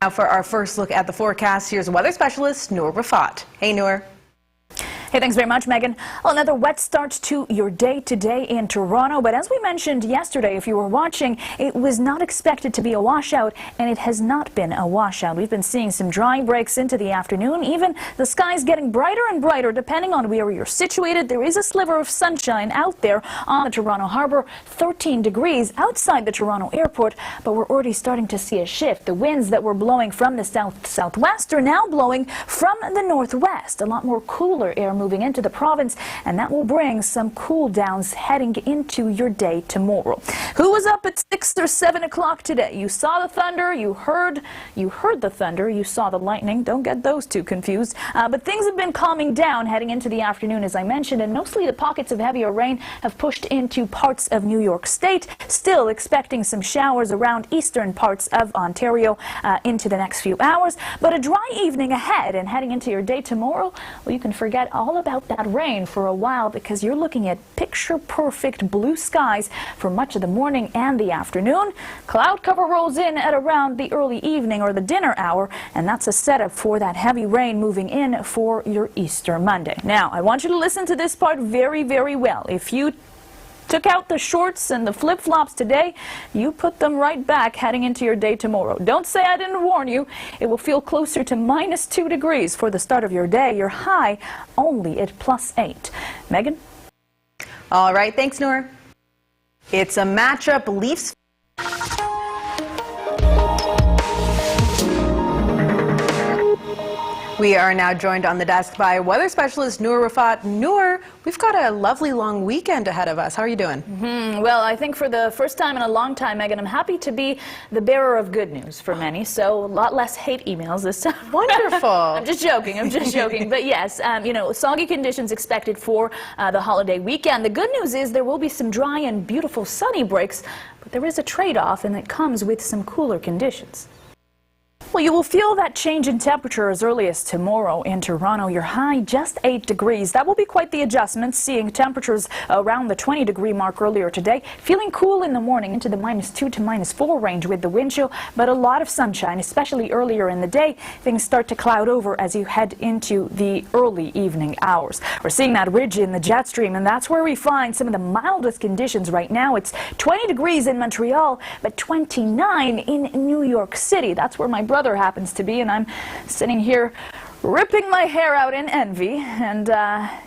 Now for our first look at the forecast, here's weather specialist Noor Rafat. Hey, Noor. Hey, thanks very much, Megan. Well, another wet start to your day today in Toronto. But as we mentioned yesterday, if you were watching, it was not expected to be a washout, and it has not been a washout. We've been seeing some dry breaks into the afternoon. Even the sky's getting brighter and brighter depending on where you're situated. There is a sliver of sunshine out there on the Toronto Harbour, 13 degrees outside the Toronto airport, but we're already starting to see a shift. The winds that were blowing from the south-southwest are now blowing from the northwest. A lot more cooler air moving into the province, and that will bring some cool downs heading into your day tomorrow. Who was up at 6 or 7 o'clock today? You saw the thunder, you heard the thunder, you saw the lightning. Don't get those two confused. But things have been calming down heading into the afternoon, as I mentioned, and mostly the pockets of heavier rain have pushed into parts of New York State. Still expecting some showers around eastern parts of Ontario into the next few hours. But a dry evening ahead, and heading into your day tomorrow, well, you can forget all about that rain for a while, because you're looking at picture-perfect blue skies for much of the morning and the afternoon. Cloud cover rolls in at around the early evening or the dinner hour, and that's a setup for that heavy rain moving in for your Easter Monday. Now, I want you to listen to this part very, very well. If you took out the shorts and the flip-flops today, you put them right back heading into your day tomorrow. Don't say I didn't warn you. It will feel closer to -2 degrees for the start of your day. Your high only at +8. Megan? All right, thanks, Noor. It's a matchup. Leafs. We are now joined on the desk by weather specialist Noor Rafat. Noor, we've got a lovely long weekend ahead of us. How are you doing? Well, I think for the first time in a long time, Megan, I'm happy to be the bearer of good news for many. So a lot less hate emails this time. Wonderful. I'm just joking. But yes, you know, soggy conditions expected for the holiday weekend. The good news is there will be some dry and beautiful sunny breaks, but there is a trade-off, and it comes with some cooler conditions. Well, you will feel that change in temperature as early as tomorrow in Toronto. Your high just 8 degrees. That will be quite the adjustment, seeing temperatures around the 20-degree mark earlier today. Feeling cool in the morning into the -2 to -4 range with the wind chill, but a lot of sunshine, especially earlier in the day. Things start to cloud over as you head into the early evening hours. We're seeing that ridge in the jet stream, and that's where we find some of the mildest conditions right now. It's 20 degrees in Montreal, but 29 in New York City. That's where my brother happens to be, and I'm sitting here ripping my hair out in envy. And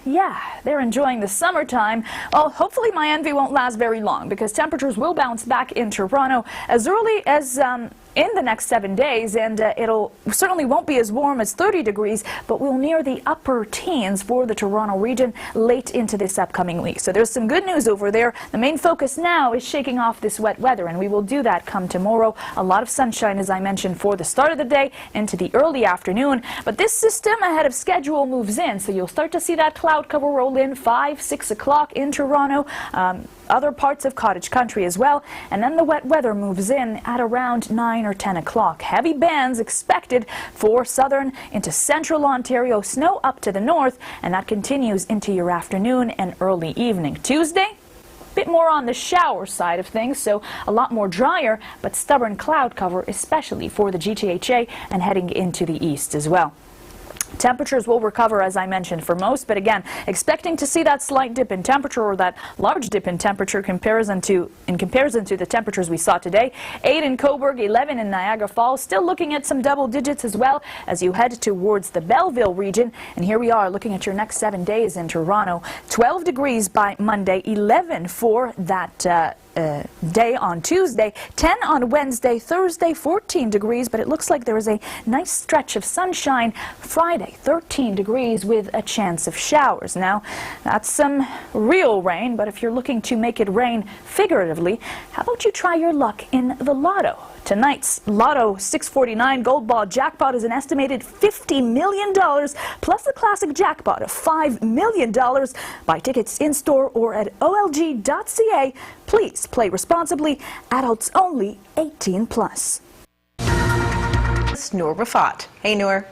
yeah, they're enjoying the summertime. Well, hopefully my envy won't last very long, because temperatures will bounce back in Toronto as early as in the next 7 days, and it'll certainly won't be as warm as 30 degrees, but we'll near the upper teens for the Toronto region late into this upcoming week. So there's some good news over there. The main focus now is shaking off this wet weather, and we will do that come tomorrow. A lot of sunshine, as I mentioned, for the start of the day into the early afternoon. But this system ahead of schedule moves in, so you'll start to see that cloud cover roll in 5, 6 o'clock in Toronto. Other parts of cottage country as well, and then the wet weather moves in at around 9 or 10 o'clock. Heavy bands expected for southern into central Ontario, snow up to the north, and that continues into your afternoon and early evening. Tuesday, a bit more on the shower side of things, so a lot more drier, but stubborn cloud cover, especially for the GTHA and heading into the east as well. Temperatures will recover, as I mentioned, for most, but again, expecting to see that slight dip in temperature, or that large dip in temperature in comparison to the temperatures we saw today. 8 in Cobourg, 11 in Niagara Falls, still looking at some double digits as well as you head towards the Belleville region. And here we are looking at your next 7 days in Toronto. 12 degrees by Monday, 11 for that day on Tuesday, 10 on Wednesday, Thursday 14 degrees, but it looks like there is a nice stretch of sunshine. Friday 13 degrees with a chance of showers. Now, that's some real rain, but if you're looking to make it rain figuratively, how about you try your luck in the lotto? Tonight's Lotto 649 Gold Ball jackpot is an estimated $50 million, plus a classic jackpot of $5 million. Buy tickets in-store or at olg.ca. Please play responsibly. Adults only, 18+. Noor Rafat. Hey, Noor.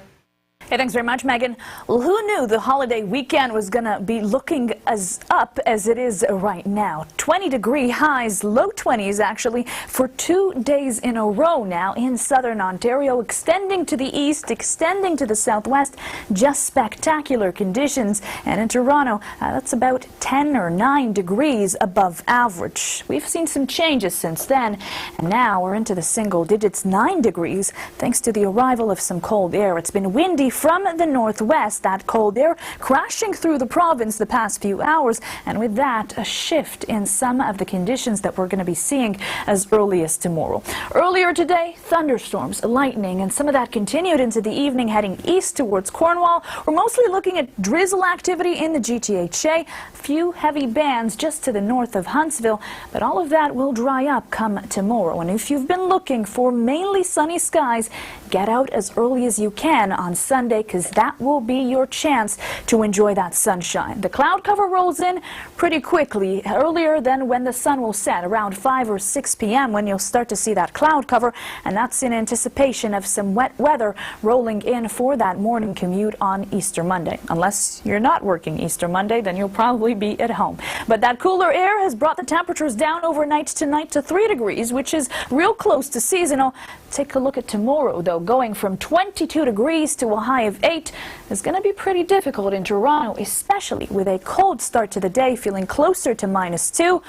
Hey, thanks very much, Megan. Well, who knew the holiday weekend was going to be looking as up as it is right now? 20-degree highs, low 20s actually, for 2 days in a row now in southern Ontario, extending to the east, extending to the southwest. Just spectacular conditions. And in Toronto, that's about 10 or 9 degrees above average. We've seen some changes since then, and now we're into the single digits, 9 degrees, thanks to the arrival of some cold air. It's been windy from the northwest, that cold air crashing through the province the past few hours, and with that, a shift in some of the conditions that we're going to be seeing as early as tomorrow. Earlier today, thunderstorms, lightning, and some of that continued into the evening, heading east towards Cornwall. We're mostly looking at drizzle activity in the GTHA, few heavy bands just to the north of Huntsville, but all of that will dry up come tomorrow. And if you've been looking for mainly sunny skies, get out as early as you can on Sunday, because that will be your chance to enjoy that sunshine. The cloud cover rolls in pretty quickly, earlier than when the sun will set, around 5 or 6 p.m. when you'll start to see that cloud cover, and that's in anticipation of some wet weather rolling in for that morning commute on Easter Monday. Unless you're not working Easter Monday, then you'll probably be at home. But that cooler air has brought the temperatures down overnight tonight to 3 degrees, which is real close to seasonal. Take a look at tomorrow, though. Going from 22 degrees to a high of 8 is going to be pretty difficult in Toronto, especially with a cold start to the day, feeling closer to -2.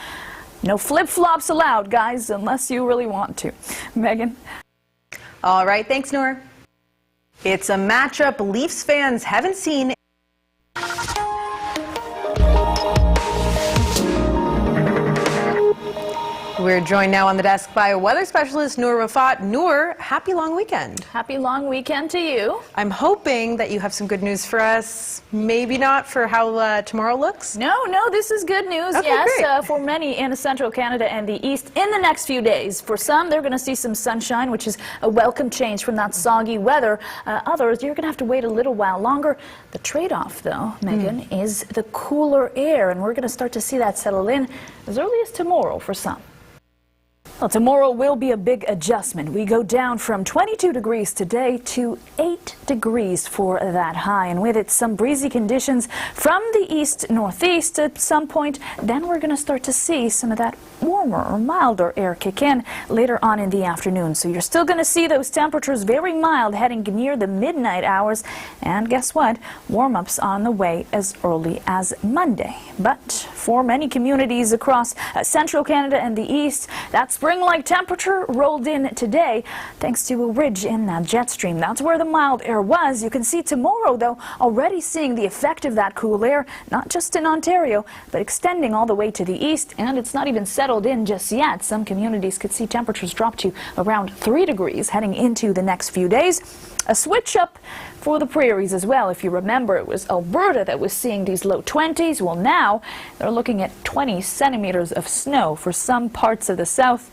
No flip-flops allowed, guys, unless you really want to. Megan? All right, thanks, Noor. It's a matchup Leafs fans haven't seen. We're joined now on the desk by weather specialist Noor Rafat. Noor, happy long weekend. Happy long weekend to you. I'm hoping that you have some good news for us. Maybe not for how tomorrow looks? No, this is good news. Okay, yes, for many in central Canada and the east in the next few days. For some, they're going to see some sunshine, which is a welcome change from that soggy weather. Others, you're going to have to wait a little while longer. The trade-off, though, Megan, is the cooler air, and we're going to start to see that settle in as early as tomorrow for some. Well, tomorrow will be a big adjustment. We go down from 22 degrees today to 8 degrees for that high, and with it some breezy conditions from the east-northeast at some point. Then we're going to start to see some of that warmer or milder air kick in later on in the afternoon. So you're still going to see those temperatures very mild heading near the midnight hours, and guess what? Warm-ups on the way as early as Monday. But for many communities across central Canada and the east, that spring-like temperature rolled in today thanks to a ridge in that jet stream. That's where the mild air was. You can see tomorrow, though, already seeing the effect of that cool air, not just in Ontario, but extending all the way to the east, and it's not even settled in just yet. Some communities could see temperatures drop to around 3 degrees heading into the next few days. A switch up for the prairies as well. If you remember, it was Alberta that was seeing these low 20s. Well, now they're looking at 20 centimeters of snow for some parts of the south.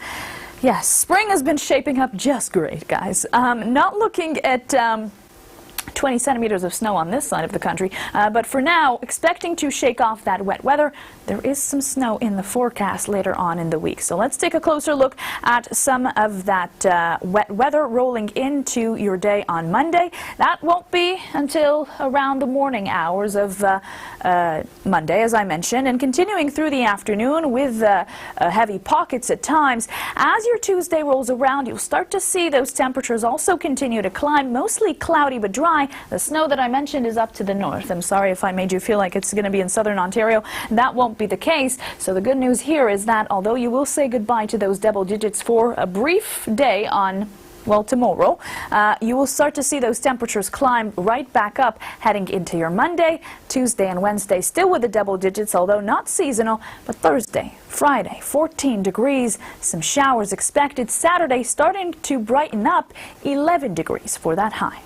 Yes, spring has been shaping up just great, guys. Not looking at 20 centimeters of snow on this side of the country, but for now, expecting to shake off that wet weather. There is some snow in the forecast later on in the week. So let's take a closer look at some of that wet weather rolling into your day on Monday. That won't be until around the morning hours of Monday, as I mentioned, and continuing through the afternoon with heavy pockets at times. As your Tuesday rolls around, you'll start to see those temperatures also continue to climb, mostly cloudy but dry. The snow that I mentioned is up to the north. I'm sorry if I made you feel like it's going to be in southern Ontario. That won't be the case. So the good news here is that although you will say goodbye to those double digits for a brief day on, well, tomorrow, you will start to see those temperatures climb right back up heading into your Monday, Tuesday and Wednesday, still with the double digits, although not seasonal. But Thursday, Friday, 14 degrees, some showers expected. Saturday starting to brighten up, 11 degrees for that high.